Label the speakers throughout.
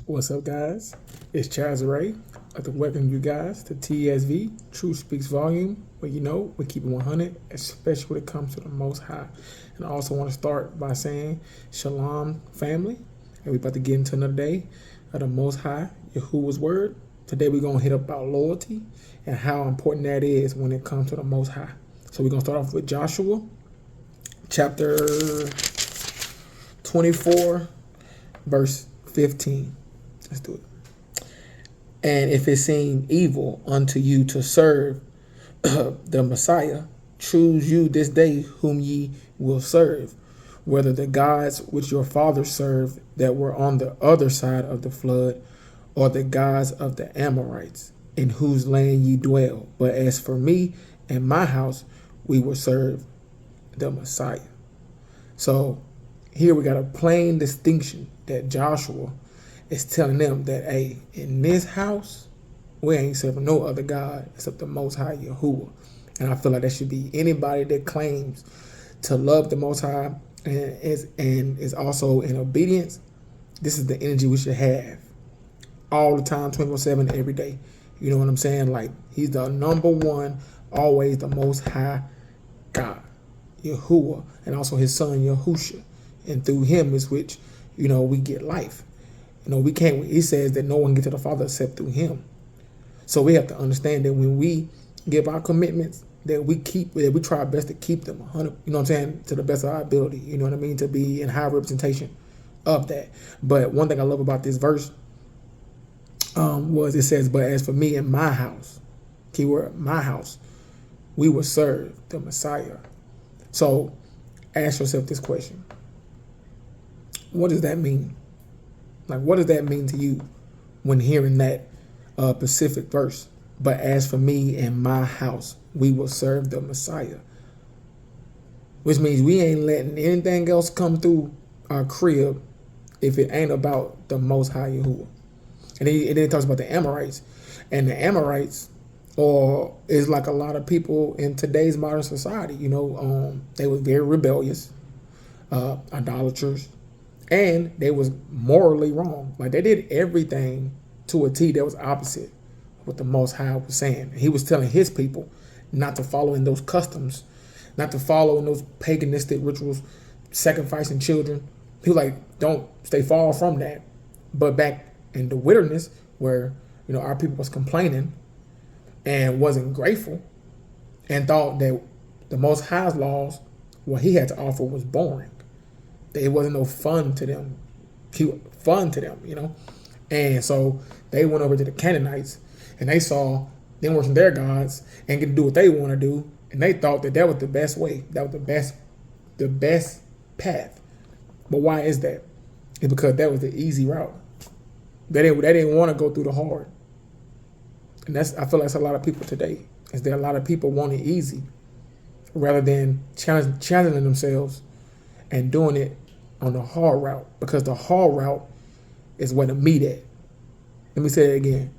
Speaker 1: What's up, guys? It's Chaz Ray. I'd like to welcome you guys to TSV, Truth Speaks Volume, where we keep it 100, especially when it comes to the Most High. And I also want to start by saying, Shalom, family. And we're about to get into another day of the Most High, Yahuwah's Word. Today we're going to hit up about loyalty and how important that is when it comes to the Most High. So we're going to start off with Joshua, chapter 24, verse 15. Let's do it. And if it seem evil unto you to serve the Messiah, choose you this day whom ye will serve, whether the gods which your fathers served that were on the other side of the flood, or the gods of the Amorites, in whose land ye dwell. But as for me and my house, we will serve the Messiah. So here we got a plain distinction that Joshua is telling them that, hey, in this house, we ain't serving no other God except the Most High Yahuwah. And I feel like that should be anybody that claims to love the Most High and is also in obedience. This is the energy we should have all the time, 24/7, every day. You know what I'm saying? Like, he's the number one, always the Most High God, Yahuwah, and also his son Yahusha. And through him is which, we get life. We can't, he says that no one gets to the Father except through him. So we have to understand that when we give our commitments, that we try our best to keep them 100, to the best of our ability, to be in high representation of that. But one thing I love about this verse was it says, but as for me and my house, keyword, my house, we will serve the Messiah. So ask yourself this question. What does that mean? Like, what does that mean to you when hearing that specific verse? But as for me and my house, we will serve the Messiah. Which means we ain't letting anything else come through our crib if it ain't about the Most High Yahuwah. And then it talks about the Amorites. And the Amorites is like a lot of people in today's modern society. They were very rebellious, idolaters. And they was morally wrong. Like, they did everything to a T that was opposite of what the Most High was saying. He was telling his people not to follow in those customs, not to follow in those paganistic rituals, sacrificing children. He was like, don't stay far from that. But back in the wilderness where, our people was complaining and wasn't grateful and thought that the Most High's laws, what he had to offer was boring. It wasn't no fun to them, And so they went over to the Canaanites and they saw them worshiping their gods and get to do what they want to do. And they thought that was the best way. That was the best path. But why is that? It's because that was the easy route. They didn't want to go through the hard. And I feel like that's a lot of people today. Is there a lot of people want it easy rather than challenging themselves and doing it on the hard route, because the hard route is where the meat at. Let me say it again.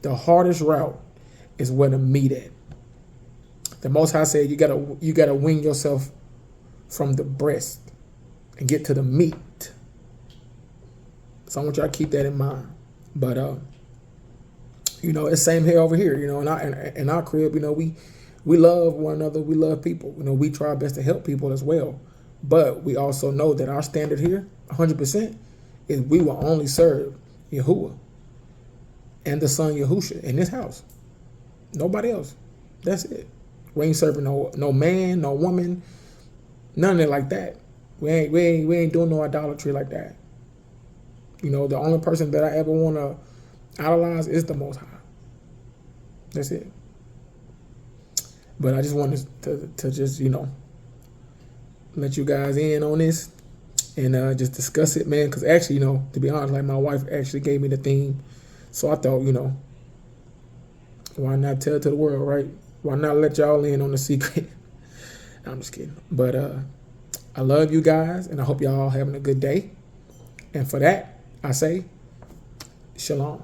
Speaker 1: The hardest route is where the meat at. The Most High said you gotta wean yourself from the breast and get to the meat. So I want y'all to keep that in mind. But it's same here over here. In our crib, we love one another. We love people. We try our best to help people as well. But we also know that our standard here, 100%, is we will only serve Yahuwah and the son Yahusha in this house. Nobody else. That's it. We ain't serving no man, no woman, none of it like that. We ain't doing no idolatry like that. The only person that I ever want to idolize is the Most High. That's it. But I just wanted to just, let you guys in on this and just discuss it, man. Because actually, to be honest, like, my wife actually gave me the theme. So I thought, why not tell it to the world, right? Why not let y'all in on the secret? I'm just kidding. But I love you guys, and I hope y'all having a good day. And for that, I say, shalom.